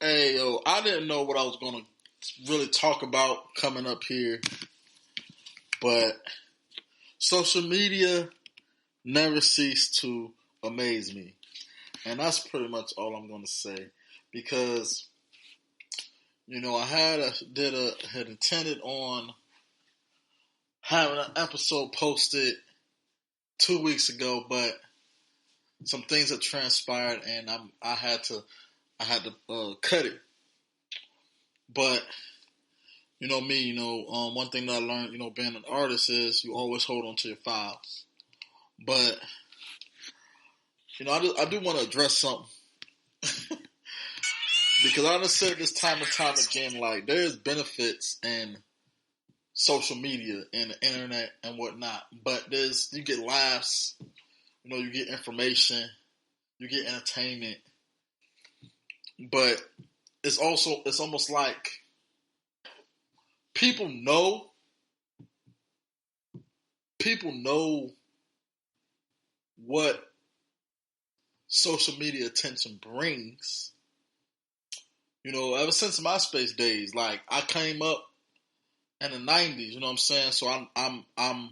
Hey, yo, I didn't know what I was going to really talk about coming up here, but social media never ceased to amaze me. And that's pretty much all I'm going to say because, I had intended on having an episode posted 2 weeks ago, but some things have transpired and I had to cut it. But me, one thing that I learned, being an artist is you always hold on to your files. But, I do want to address something. Because I have said this time and time again, like, there's benefits in social media and the internet and whatnot. But you get laughs, you get information, you get entertainment. But it's almost like people know what social media attention brings. Ever since MySpace days, like I came up in the '90s, you know what I'm saying? So I'm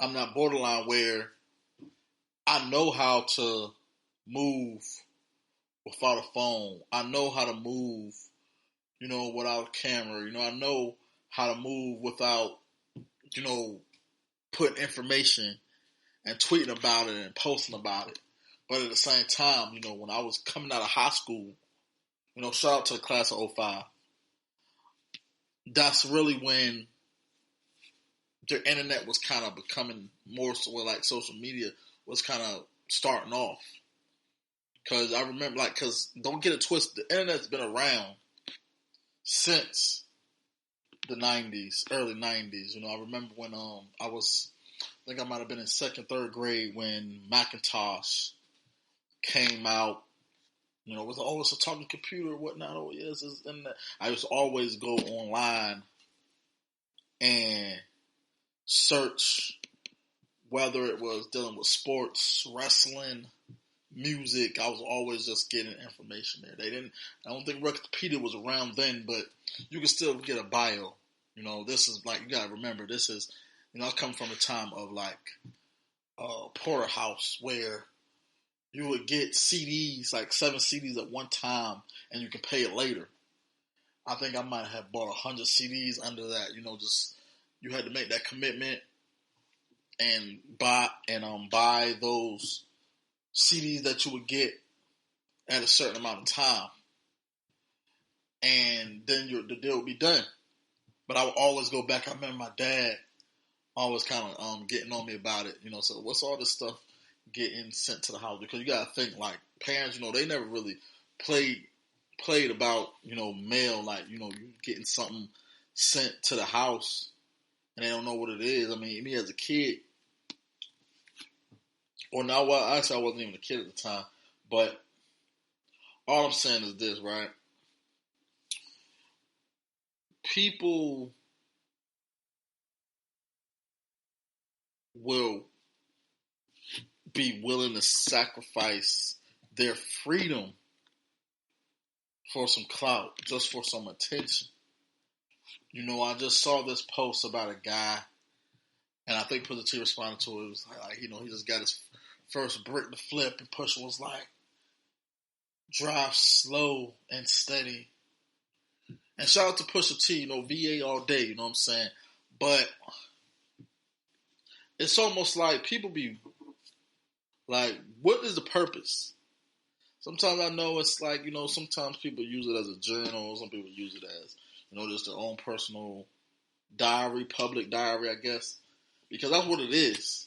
not borderline where I know how to move without a phone. I know how to move, without a camera. I know how to move without, putting information and tweeting about it and posting about it. But at the same time, when I was coming out of high school, shout out to the class of '05. That's really when the internet was kind of becoming more so like social media was kind of starting off. Because I remember, don't get it twisted, the internet's been around since the '90s, early '90s. I remember when I think I might have been in second, third grade when Macintosh came out. It was always a talking computer or whatnot. Oh, yes, it's internet. I used to always go online and search whether it was dealing with sports, wrestling, music. I was always just getting information there. I don't think Wikipedia was around then, but you can still get a bio. This is like, you gotta remember, this is, I come from a time of like porterhouse where you would get CDs, like 7 CDs at one time, and you can pay it later. I think I might have bought 100 CDs under that. Just you had to make that commitment and buy those CDs that you would get at a certain amount of time, and then the deal would be done. But I would always go back. I remember my dad always kind of getting on me about it. So what's all this stuff getting sent to the house? Because you got to think, like, parents, they never really played about, mail, like, you getting something sent to the house and they don't know what it is. I mean, me as a kid, or now, well, actually I wasn't even a kid at the time, but all I'm saying is this, right? People will be willing to sacrifice their freedom for some clout, just for some attention. I just saw this post about a guy, and I think Pusha T responded to it. It was like, he just got his first brick to flip, and Pusha was like, drive slow and steady. And shout out to Pusha T, VA all day, you know what I'm saying? But it's almost like people be like, what is the purpose? Sometimes I know it's like, sometimes people use it as a journal. Some people use it as, just their own personal diary, public diary, I guess. Because that's what it is.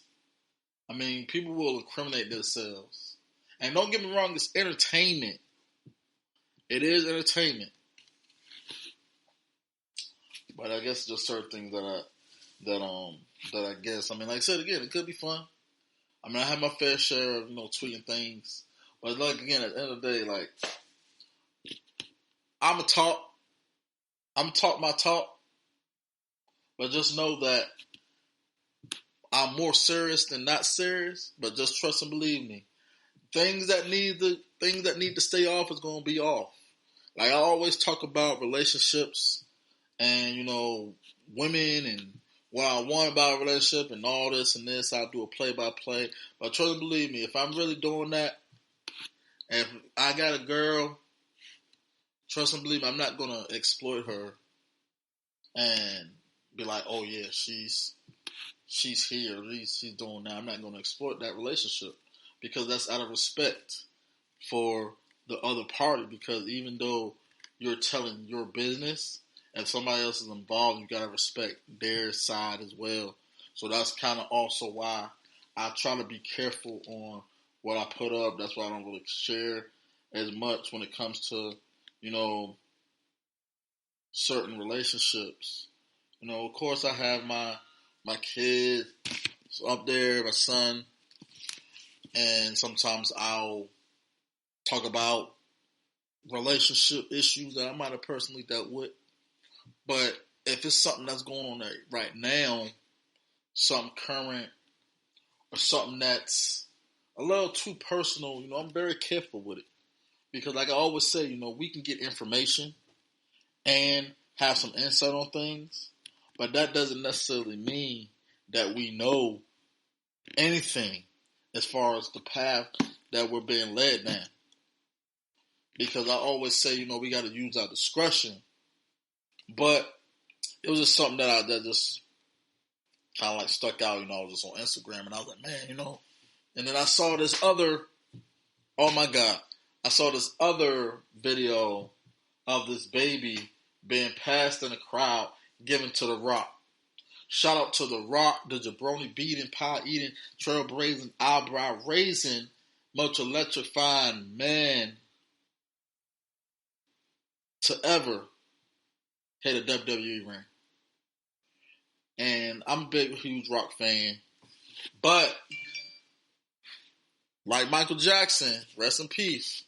I mean, people will incriminate themselves. And don't get me wrong, it's entertainment. It is entertainment. But I guess just certain things that I guess, I mean, like I said again, it could be fun. I mean, I have my fair share of, tweeting things. But like, again, at the end of the day, like, I'm talk my talk, but just know that I'm more serious than not serious, but just trust and believe me. Things that need to things that need to stay off is going to be off. Like I always talk about relationships and, women and what I want about a relationship and all this and this. I do a play-by-play. But trust and believe me, if I'm really doing that, if I got a girl, trust and believe me, I'm not going to exploit her and be like, oh yeah, she's here, she's doing that. I'm not going to exploit that relationship because that's out of respect for the other party. Because even though you're telling your business, if somebody else is involved, you got to respect their side as well. So that's kind of also why I try to be careful on what I put up. That's why I don't really share as much when it comes to, certain relationships. Of course I have my kid up there, my son, and sometimes I'll talk about relationship issues that I might have personally dealt with. But if it's something that's going on right now, something current, or something that's a little too personal, I'm very careful with it. Because like I always say, we can get information and have some insight on things, but that doesn't necessarily mean that we know anything as far as the path that we're being led down. Because I always say, we got to use our discretion. But it was just something that just kind of like stuck out. I was just on Instagram and I was like, man, And then I saw this other, oh my God, I saw this other video of this baby being passed in a crowd, given to The Rock. Shout out to The Rock, the jabroni beating, pie eating, trailblazing, eyebrow raising, most electrifying man to ever hit a WWE ring. And I'm a big, huge Rock fan. But, like Michael Jackson, rest in peace.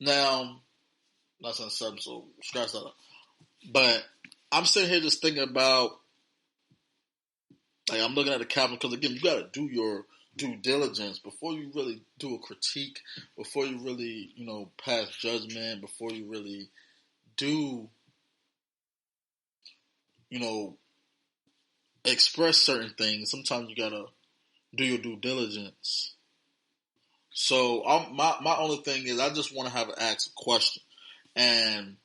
Now, that's on something, so scratch that up. But I'm sitting here just thinking about, like, I'm looking at the calendar because, again, you got to do your due diligence before you really do a critique, before you really, pass judgment, before you really do, express certain things. Sometimes you got to do your due diligence. So my only thing is I just want to have an ask a question. And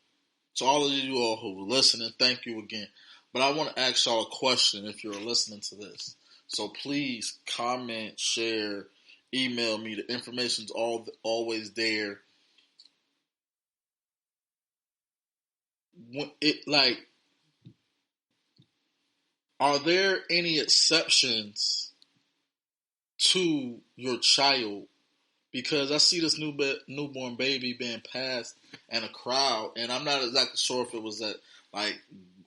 to all of you all who are listening, thank you again. But I want to ask y'all a question if you're listening to this. So please comment, share, email me. The information's always there. Are there any exceptions to your child? Because I see this newborn baby being passed in a crowd, and I'm not exactly sure if it was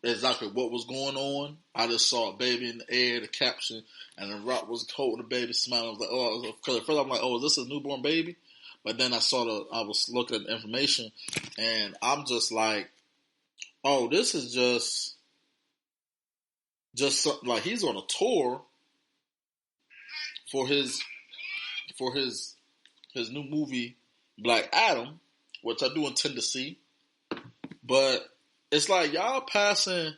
exactly what was going on. I just saw a baby in the air, the caption, and The Rock was holding the baby, smiling. I was like, oh, because at first I'm like, oh, is this a newborn baby? But then I was looking at the information, and I'm just like, oh, this is just something, like he's on a tour for his new movie Black Adam, which I do intend to see. But it's like y'all passing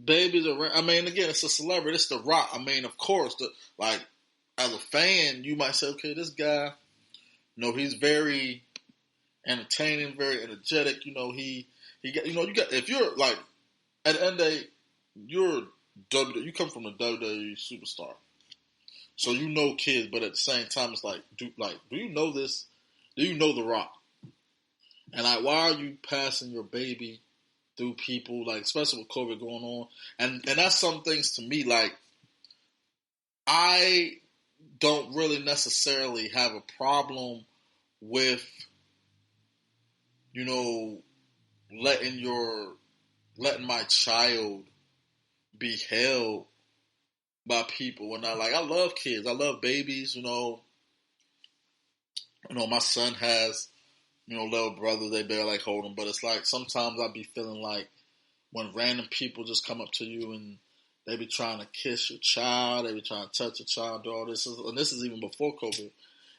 babies around. I mean, again, it's a celebrity. It's The Rock. I mean, of course, as a fan, you might say, okay, this guy, he's very entertaining, very energetic. He got, you got, if you're like, at the end of the day, you come from a WWE superstar. So kids, but at the same time, it's like, do you know this? Do you know The Rock? And like, why are you passing your baby through people, like, especially with COVID going on? And that's some things to me, like, I don't really necessarily have a problem with, letting my child be held by people. And I love kids. I love babies, my son has, little brothers, they better like hold them. But it's like, sometimes I be feeling like when random people just come up to you and they be trying to kiss your child, they be trying to touch your child, do all this. And this is even before COVID.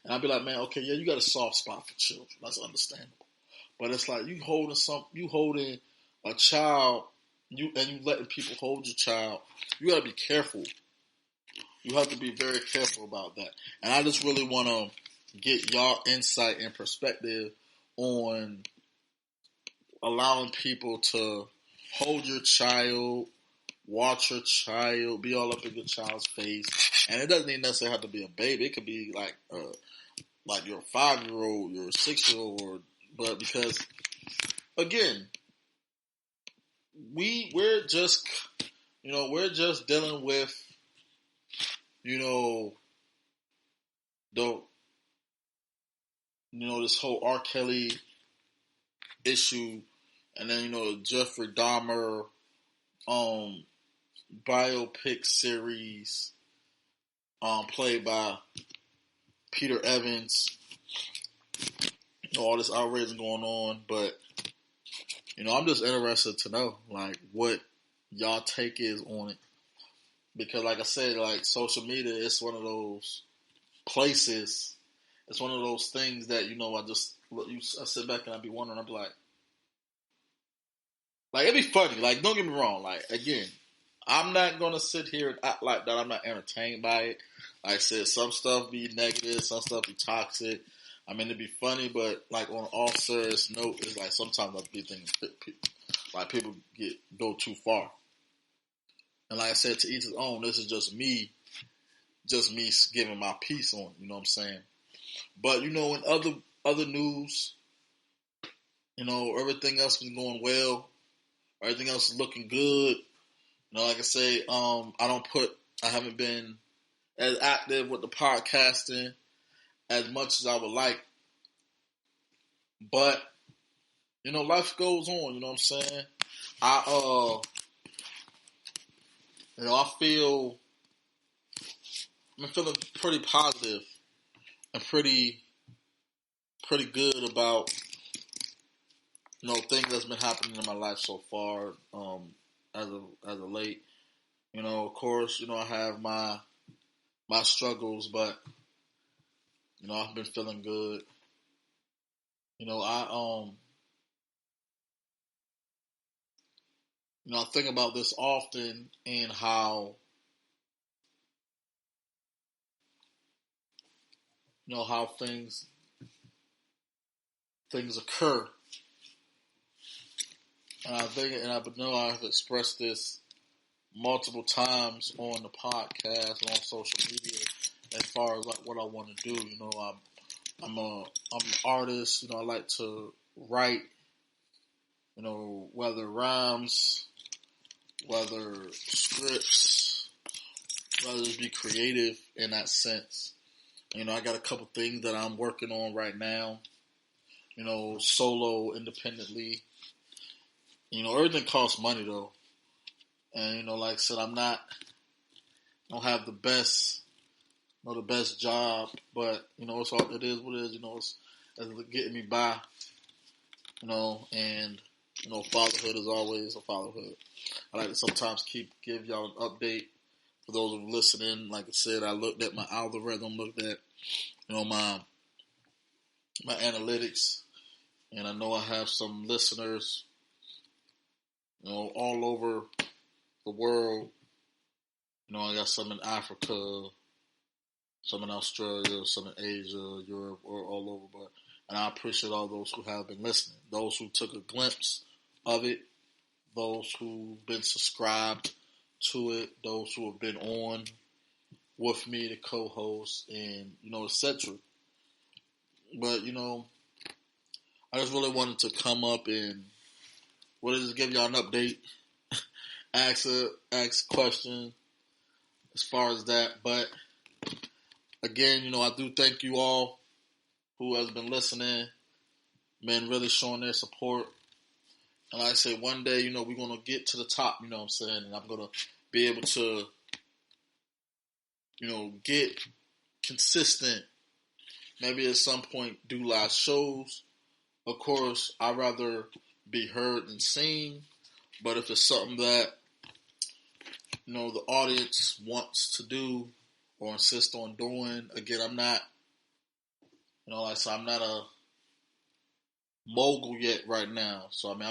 And I'd be like, man, okay, yeah, you got a soft spot for children. That's understandable. But it's like you holding a child, you letting people hold your child. You got to be careful. You have to be very careful about that. And I just really want to get y'all insight and perspective on allowing people to hold your child, watch your child, be all up in your child's face. And it doesn't even necessarily have to be a baby. It could be like your 5-year-old, your 6-year-old, but because again, we're just dealing with this whole R. Kelly issue, and then Jeffrey Dahmer biopic series played by Peter Evans. All this outrage going on, but I'm just interested to know like what y'all take is on it, because like I said, like social media, it's one of those places, it's one of those things that I sit back and I be wondering, I'd be like it'd be funny. Like, don't get me wrong. Like, again, I'm not gonna sit here and act like that I'm not entertained by it. Like I said, some stuff be negative, some stuff be toxic. I mean, it'd be funny, but like on all serious note, it's like sometimes I be thinking like people go too far. And like I said, to each his own. This is just me giving my piece on it. You know what I'm saying? But in other news, everything else was going well. Everything else is looking good. Like I say, I haven't been as active with the podcasting as much as I would like. But, life goes on, you know what I'm saying? I feel, I'm feeling pretty positive and pretty good about, things that's been happening in my life so far, as of late. Of course, I have my struggles, but, I've been feeling good. I think about this often and how, how things occur. And I know I've expressed this multiple times on the podcast and on social media as far as like what I want to do. I'm an artist. I like to write. Whether rhymes, whether scripts, whether just be creative in that sense. I got a couple things that I'm working on right now. Solo, independently. Everything costs money though. And, like I said, I don't have the best job, but, it is what it is, it's getting me by, and, fatherhood is always a fatherhood. I like to sometimes give y'all an update for those who are listening. Like I said, I looked at my algorithm, looked at, my analytics, and I know I have some listeners, all over the world. I got some in Africa, some in Australia, some in Asia, Europe, or all over. And I appreciate all those who have been listening, those who took a glimpse of it, those who've been subscribed to it, those who have been on with me, the co-host, and, etc. But, I just really wanted to come up and just give y'all an update, ask questions as far as that. But again, I do thank you all who has been listening, been really showing their support. And like I say, one day, we're going to get to the top, you know what I'm saying? And I'm going to be able to, get consistent, maybe at some point do live shows. Of course, I'd rather be heard than seen. But if it's something that, the audience wants to do or insist on doing, again, I'm not Like so I'm not a mogul yet right now. So I mean,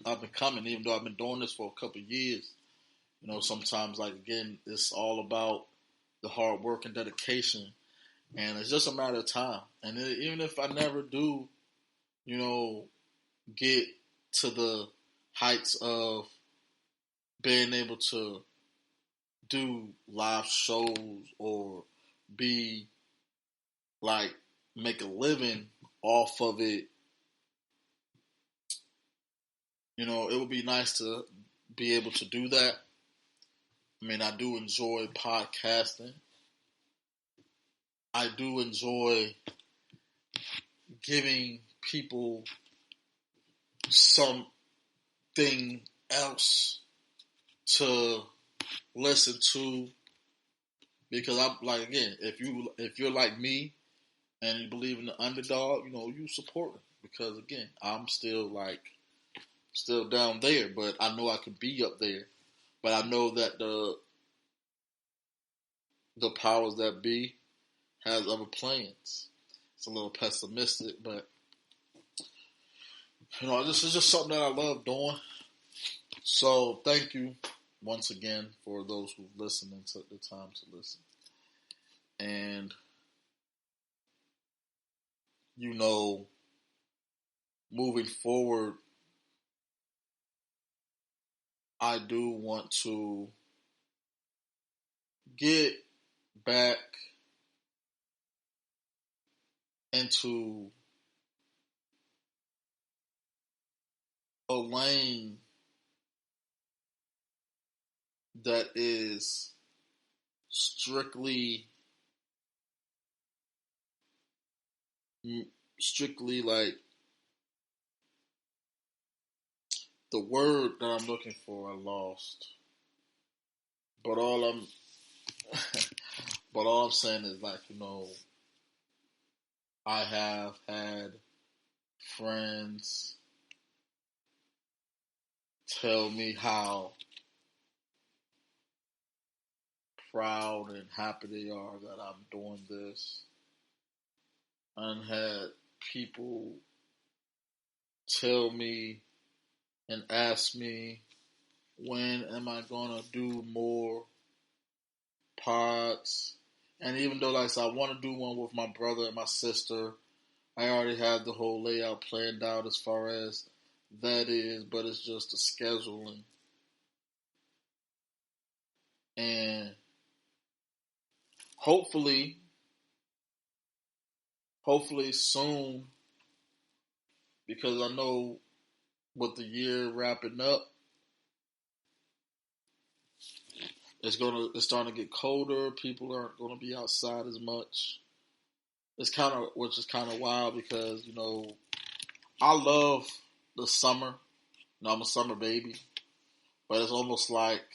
I've been coming, even though I've been doing this for a couple of years. Sometimes like again, it's all about the hard work and dedication, and it's just a matter of time. And even if I never do, get to the heights of being able to do live shows or be like make a living off of it, it would be nice to be able to do that. I mean, I do enjoy podcasting. I do enjoy giving people something else to listen to, because I'm like, again, if you're like me and you believe in the underdog, you support it, because again, I'm still down there, but I know I could be up there. But I know that the powers that be has other plans. It's a little pessimistic, but this is just something that I love doing. So thank you once again for those who've listened and took the time to listen. And moving forward, I do want to get back into a lane that is strictly like the word that I'm looking for I lost. But all I'm saying is I have had friends tell me how proud and happy they are that I'm doing this. And had people tell me and ask me, when am I gonna do more pods? And even though I want to do one with my brother and my sister, I already have the whole layout planned out as far as that is, but it's just the scheduling. And hopefully soon, because I know with the year wrapping up, it's starting to get colder. People aren't going to be outside as much. Which is kind of wild, because I love the summer. I'm a summer baby, but it's almost like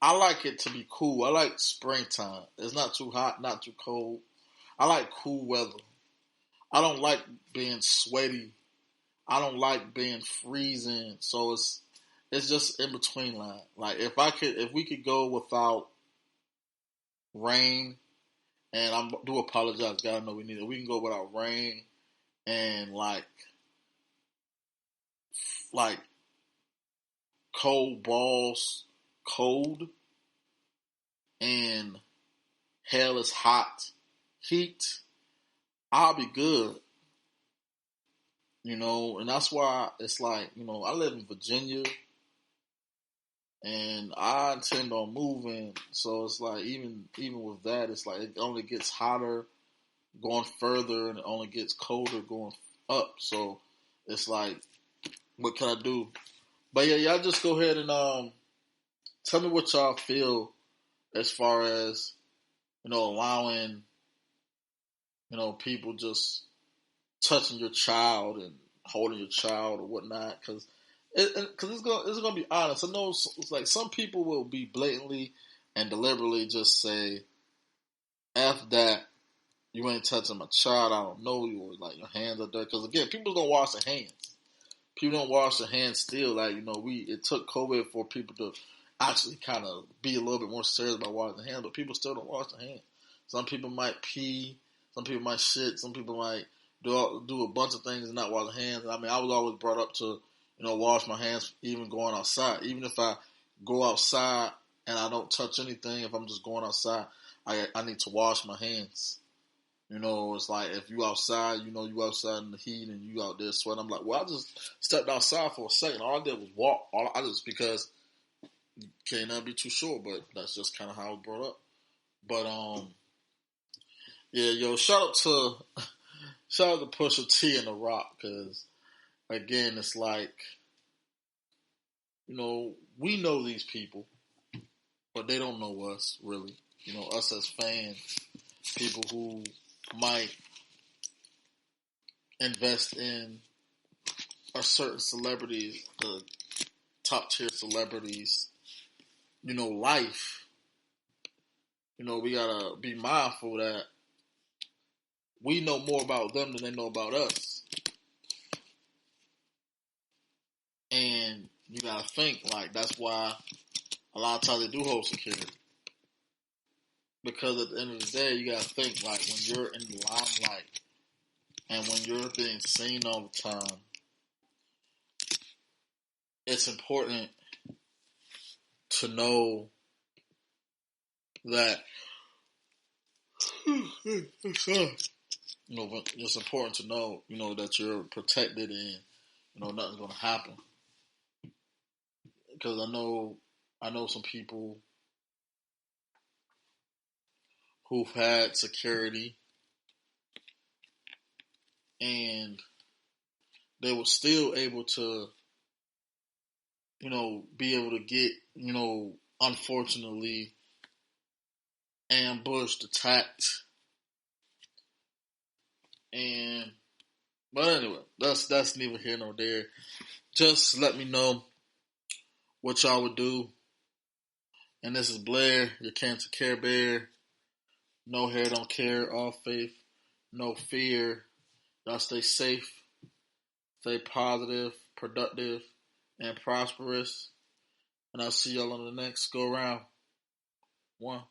I like it to be cool. I like springtime. It's not too hot, not too cold. I like cool weather. I don't like being sweaty. I don't like being freezing. So it's just in between line. Like if we could go without rain, and I do apologize, God, I know we need it. We can go without rain and like cold balls, cold, and hell is hot, heat. I'll be good. And that's why it's like, I live in Virginia and I intend on moving. So it's like, even with that, it's like it only gets hotter going further and it only gets colder going up. So it's like, what can I do? But yeah, y'all just go ahead and tell me what y'all feel as far as, allowing, people just touching your child and holding your child or whatnot, because it's gonna be honest. I know it's like some people will be blatantly and deliberately just say, "F that, you ain't touching my child. I don't know you," or like your hands are dirty. Because again, people don't wash their hands. People don't wash their hands still. Like it took COVID for people to actually kind of be a little bit more serious about washing their hands, but people still don't wash their hands. Some people might pee Some people might shit. Some people might do a bunch of things and not wash their hands. I mean, I was always brought up to, wash my hands even going outside. Even if I go outside and I don't touch anything, if I'm just going outside, I need to wash my hands. It's like if you outside, you outside in the heat and you out there sweating. I'm like, well, I just stepped outside for a second. All I did was walk. Because you can't be too sure, but that's just kind of how I was brought up. But yeah, yo, shout out to Pusha T and The Rock, because again, it's like, we know these people, but they don't know us really. Us as fans, people who might invest in a certain celebrity, the top tier celebrities, life. We gotta be mindful that we know more about them than they know about us. And you gotta think, like, that's why a lot of times they do hold security. Because at the end of the day, you gotta think, like, when you're in the limelight and when you're being seen all the time, it's important to know that it's important to know, that you're protected and, nothing's gonna happen. Because I know some people who've had security and they were still able to, be able to get, unfortunately ambushed, attacked. But anyway, that's neither here nor there. Just let me know what y'all would do. And this is Blair, your Cancer Care Bear. No hair, don't care. All faith, no fear. Y'all stay safe, stay positive, productive, and prosperous. And I'll see y'all on the next go round. One.